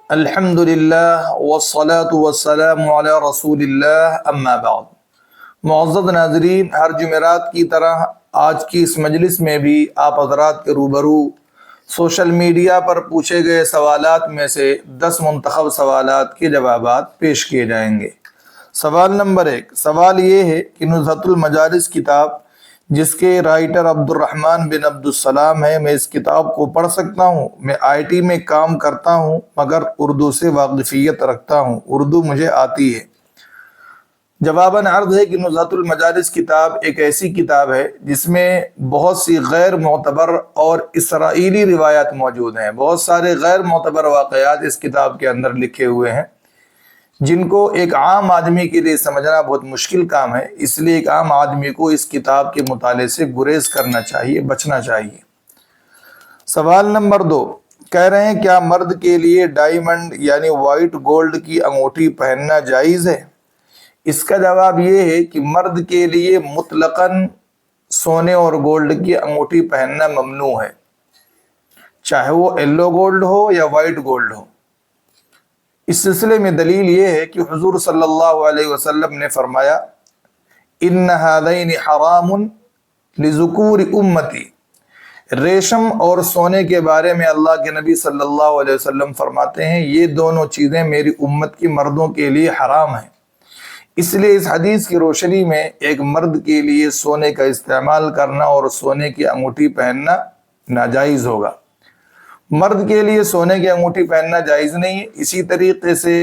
الحمدللہ والصلاة والسلام علی رسول اللہ اما بعد۔ معزز ناظرین، ہر جمعرات کی طرح آج کی اس مجلس میں بھی آپ حضرات کے روبرو سوشل میڈیا پر پوچھے گئے سوالات میں سے 10 منتخب سوالات کے جوابات پیش کیے جائیں گے۔ سوال نمبر 1، سوال یہ ہے کہ نزہۃ المجالس کتاب جس کے رائٹر عبد الرحمن بن عبد السلام ہے، میں اس کتاب کو پڑھ سکتا ہوں؟ میں IT میں کام کرتا ہوں مگر اردو سے واقفیت رکھتا ہوں، اردو مجھے آتی ہے۔ جواباً عرض ہے کہ نزہۃ المجالس کتاب ایک ایسی کتاب ہے جس میں بہت سی غیر معتبر اور اسرائیلی روایات موجود ہیں۔ بہت سارے غیر معتبر واقعات اس کتاب کے اندر لکھے ہوئے ہیں جن کو ایک عام آدمی کے لیے سمجھنا بہت مشکل کام ہے، اس لیے ایک عام آدمی کو اس کتاب کے مطالعے سے گریز کرنا چاہیے، بچنا چاہیے۔ سوال نمبر 2، کہہ رہے ہیں کیا مرد کے لیے ڈائمنڈ یعنی وائٹ گولڈ کی انگوٹھی پہننا جائز ہے؟ اس کا جواب یہ ہے کہ مرد کے لیے مطلقاً سونے اور گولڈ کی انگوٹھی پہننا ممنوع ہے، چاہے وہ یلو گولڈ ہو یا وائٹ گولڈ ہو۔ اس سلسلے میں دلیل یہ ہے کہ حضور صلی اللہ علیہ وسلم نے فرمایا ان ھذین حرام لذکور امتی۔ ریشم اور سونے کے بارے میں اللہ کے نبی صلی اللہ علیہ وسلم فرماتے ہیں یہ دونوں چیزیں میری امت کی مردوں کے لیے حرام ہیں۔ اس لیے اس حدیث کی روشنی میں ایک مرد کے لیے سونے کا استعمال کرنا اور سونے کی انگوٹھی پہننا ناجائز ہوگا۔ مرد کے لیے سونے کی انگوٹھی پہننا جائز نہیں ہے، اسی طریقے سے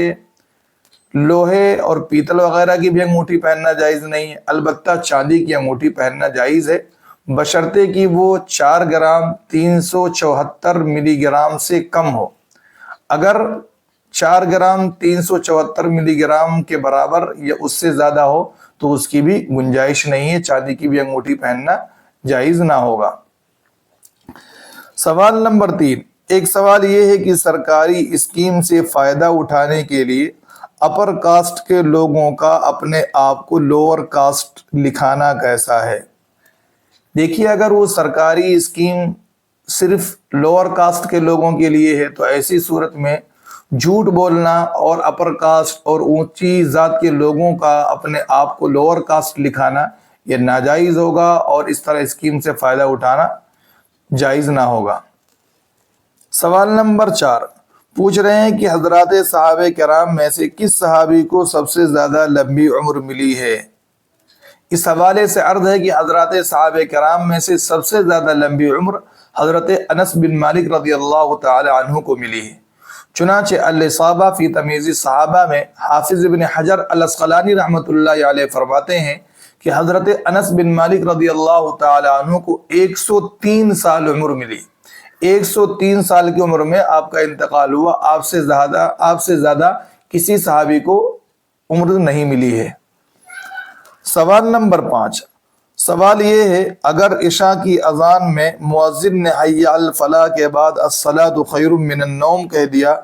لوہے اور پیتل وغیرہ کی بھی انگوٹھی پہننا جائز نہیں ہے، البتہ چاندی کی انگوٹھی پہننا جائز ہے، بشرطے کہ وہ 4 گرام 374 ملی گرام سے کم ہو۔ اگر 4 گرام 374 ملی گرام کے برابر یا اس سے زیادہ ہو تو اس کی بھی گنجائش نہیں ہے، چاندی کی بھی انگوٹھی پہننا جائز نہ ہوگا۔ سوال نمبر 3، ایک سوال یہ ہے کہ سرکاری اسکیم سے فائدہ اٹھانے کے لیے اپر کاسٹ کے لوگوں کا اپنے آپ کو لوور کاسٹ لکھانا کیسا ہے؟ دیکھیے، اگر وہ سرکاری اسکیم صرف لوور کاسٹ کے لوگوں کے لیے ہے تو ایسی صورت میں جھوٹ بولنا اور اپر کاسٹ اور اونچی ذات کے لوگوں کا اپنے آپ کو لوور کاسٹ لکھانا یہ ناجائز ہوگا اور اس طرح اسکیم سے فائدہ اٹھانا جائز نہ ہوگا۔ سوال نمبر 4، پوچھ رہے ہیں کہ حضرات صحابہ کرام میں سے کس صحابی کو سب سے زیادہ لمبی عمر ملی ہے؟ اس حوالے سے عرض ہے کہ حضرات صحابہ کرام میں سے سب سے زیادہ لمبی عمر حضرت انس بن مالک رضی اللہ تعالی عنہ کو ملی ہے۔ چنانچہ الاصابہ فی تمییز الصحابہ میں حافظ ابن حجر العسقلانی رحمۃ اللہ علیہ فرماتے ہیں کہ حضرت انس بن مالک رضی اللہ تعالی عنہ کو 103 سال عمر ملی۔ 103 سال کی عمر میں آپ کا انتقال ہوا، آپ سے زیادہ کسی صحابی کو عمر نہیں ملی ہے۔ سوال نمبر 5، سوال یہ ہے اگر عشاء کی اذان میں مؤذن نے حی علی الفلاح کے بعد الصلاۃ خیر من النوم کہہ دیا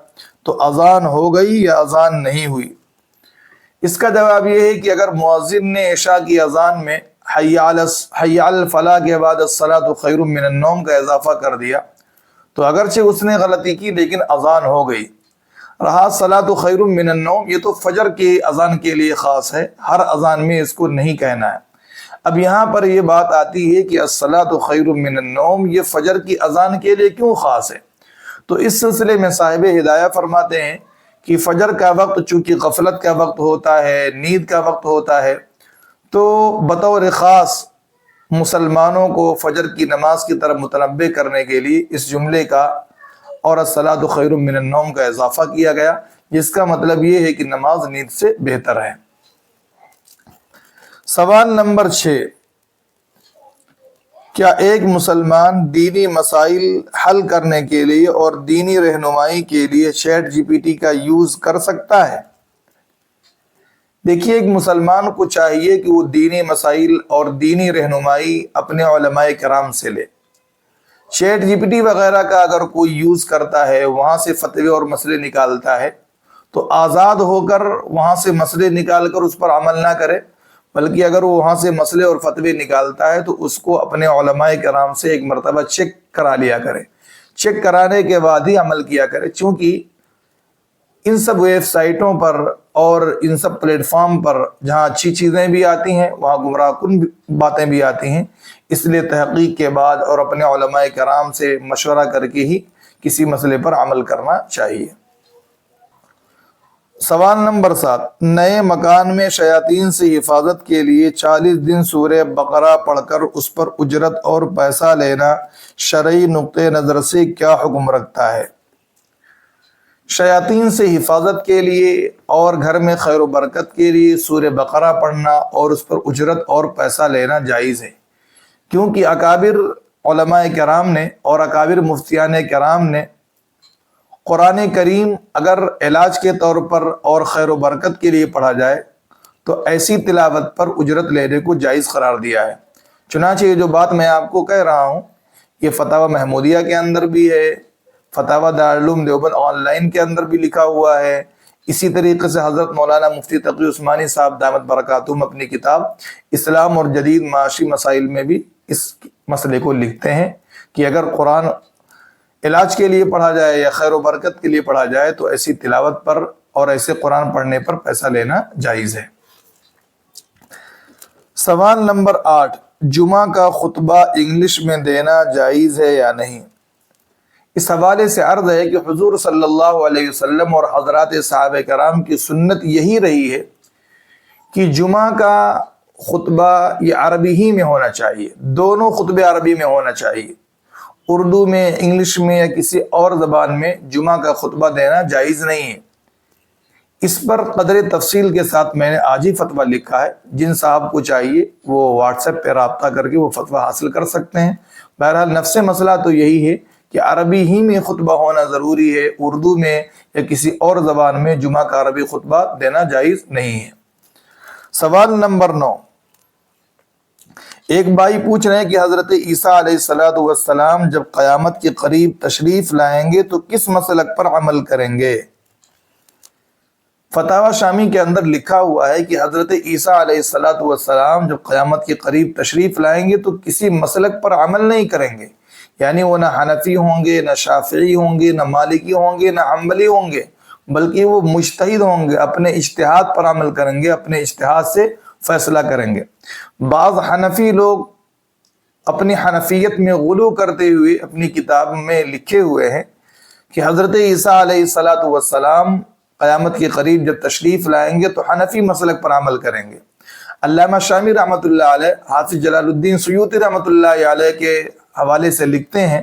تو اذان ہو گئی یا اذان نہیں ہوئی؟ اس کا جواب یہ ہے کہ اگر مؤذن نے عشاء کی اذان میں حی علی الفلاح کے بعد الصلاۃ خیر من النوم کا اضافہ کر دیا تو اگرچہ اس نے غلطی کی لیکن اذان ہو گئی۔ رہا الصلاۃ خیر من النوم، یہ تو فجر کی اذان کے لیے خاص ہے، ہر اذان میں اس کو نہیں کہنا ہے۔ اب یہاں پر یہ بات آتی ہے کہ الصلاۃ خیر من النوم یہ فجر کی اذان کے لیے کیوں خاص ہے؟ تو اس سلسلے میں صاحب ہدایہ فرماتے ہیں کہ فجر کا وقت چونکہ غفلت کا وقت ہوتا ہے، نیند کا وقت ہوتا ہے، تو بطور خاص مسلمانوں کو فجر کی نماز کی طرف متنبہ کرنے کے لیے اس جملے کا اور الصلاۃ خیر من النوم کا اضافہ کیا گیا، جس کا مطلب یہ ہے کہ نماز نیند سے بہتر ہے۔ سوال نمبر 6، کیا ایک مسلمان دینی مسائل حل کرنے کے لیے اور دینی رہنمائی کے لیے چیٹ GPT کا یوز کر سکتا ہے؟ دیکھیے، ایک مسلمان کو چاہیے کہ وہ دینی مسائل اور دینی رہنمائی اپنے علماء کرام سے لے۔ چیٹ GPT وغیرہ کا اگر کوئی یوز کرتا ہے، وہاں سے فتوے اور مسئلے نکالتا ہے تو آزاد ہو کر وہاں سے مسئلے نکال کر اس پر عمل نہ کرے، بلکہ اگر وہ وہاں سے مسئلے اور فتوے نکالتا ہے تو اس کو اپنے علماء کرام سے ایک مرتبہ چیک کرا لیا کرے، چیک کرانے کے بعد ہی عمل کیا کرے، چونکہ ان سب ویب سائٹوں پر اور ان سب پلیٹ فارم پر جہاں اچھی چیزیں بھی آتی ہیں وہاں گمراہ کن باتیں بھی آتی ہیں، اس لیے تحقیق کے بعد اور اپنے علماء کرام سے مشورہ کر کے ہی کسی مسئلے پر عمل کرنا چاہیے۔ سوال نمبر 7، نئے مکان میں شیاطین سے حفاظت کے لیے 40 دن سورہ بقرہ پڑھ کر اس پر اجرت اور پیسہ لینا شرعی نقطہ نظر سے کیا حکم رکھتا ہے؟ شیاطین سے حفاظت کے لیے اور گھر میں خیر و برکت کے لیے سورہ بقرہ پڑھنا اور اس پر اجرت اور پیسہ لینا جائز ہے، کیونکہ اکابر علماء کرام نے اور اکابر مفتیان کرام نے قرآن کریم اگر علاج کے طور پر اور خیر و برکت کے لیے پڑھا جائے تو ایسی تلاوت پر اجرت لینے کو جائز قرار دیا ہے۔ چنانچہ یہ جو بات میں آپ کو کہہ رہا ہوں یہ فتاوی محمودیہ کے اندر بھی ہے، فتاوی دارالعلوم دیوبند آن لائن کے اندر بھی لکھا ہوا ہے، اسی طریقے سے حضرت مولانا مفتی تقی عثمانی صاحب دامت برکاتہم اپنی کتاب اسلام اور جدید معاشی مسائل میں بھی اس مسئلے کو لکھتے ہیں کہ اگر قرآن علاج کے لیے پڑھا جائے یا خیر و برکت کے لیے پڑھا جائے تو ایسی تلاوت پر اور ایسے قرآن پڑھنے پر پیسہ لینا جائز ہے۔ سوال نمبر 8، جمعہ کا خطبہ انگلش میں دینا جائز ہے یا نہیں؟ اس حوالے سے عرض ہے کہ حضور صلی اللہ علیہ وسلم اور حضرات صحابہ کرام کی سنت یہی رہی ہے کہ جمعہ کا خطبہ یہ عربی ہی میں ہونا چاہیے، دونوں خطبے عربی میں ہونا چاہیے، اردو میں، انگلش میں یا کسی اور زبان میں جمعہ کا خطبہ دینا جائز نہیں ہے۔ اس پر قدر تفصیل کے ساتھ میں نے آج ہی فتویٰ لکھا ہے، جن صاحب کو چاہیے وہ واٹس ایپ پہ رابطہ کر کے وہ فتویٰ حاصل کر سکتے ہیں۔ بہرحال نفس مسئلہ تو یہی ہے کہ عربی ہی میں خطبہ ہونا ضروری ہے، اردو میں یا کسی اور زبان میں جمعہ کا عربی خطبہ دینا جائز نہیں ہے۔ سوال نمبر 9، ایک بھائی پوچھ رہے ہیں کہ حضرت عیسیٰ علیہ السلام جب قیامت کے قریب تشریف لائیں گے تو کس مسلک پر عمل کریں گے؟ فتاوی شامی کے اندر لکھا ہوا ہے کہ حضرت عیسیٰ علیہ السلام جب قیامت کے قریب تشریف لائیں گے تو کسی مسلک پر عمل نہیں کریں گے، یعنی وہ نہ حنفی ہوں گے، نہ شافعی ہوں گے، نہ مالکی ہوں گے، نہ حنبلی ہوں گے، بلکہ وہ مجتہد ہوں گے، اپنے اجتہاد پر عمل کریں گے، اپنے اجتہاد سے فیصلہ کریں گے۔ بعض حنفی لوگ اپنی حنفیت میں غلو کرتے ہوئے اپنی کتاب میں لکھے ہوئے ہیں کہ حضرت عیسیٰ علیہ السلام قیامت کے قریب جب تشریف لائیں گے تو حنفی مسلک پر عمل کریں گے۔ علامہ شامی رحمۃ اللہ علیہ حافظ جلال الدین سیوطی رحمۃ اللہ علیہ کے حوالے سے لکھتے ہیں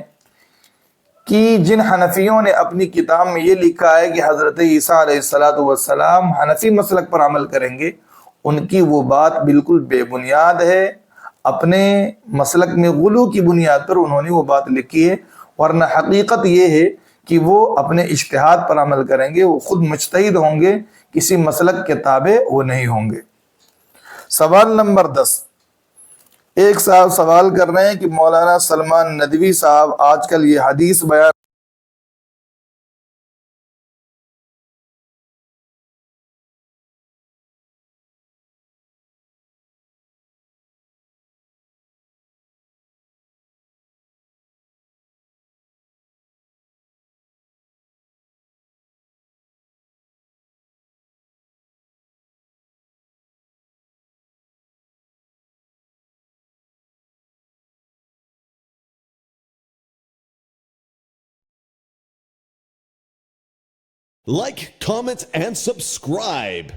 کہ جن حنفیوں نے اپنی کتاب میں یہ لکھا ہے کہ حضرت عیسیٰ علیہ السلام حنفی مسلک پر عمل کریں گے، ان کی وہ بات بالکل بے بنیاد ہے، اپنے مسلک میں غلو کی بنیاد پر انہوں نے وہ بات لکھی ہے، ورنہ حقیقت یہ ہے کہ وہ اپنے اجتہاد پر عمل کریں گے، وہ خود مجتہد ہوں گے، کسی مسلک کے تابع وہ نہیں ہوں گے۔ سوال نمبر 10، ایک صاحب سوال کر رہے ہیں کہ مولانا سلمان ندوی صاحب آج کل یہ حدیث بیان Like, comment, and subscribe.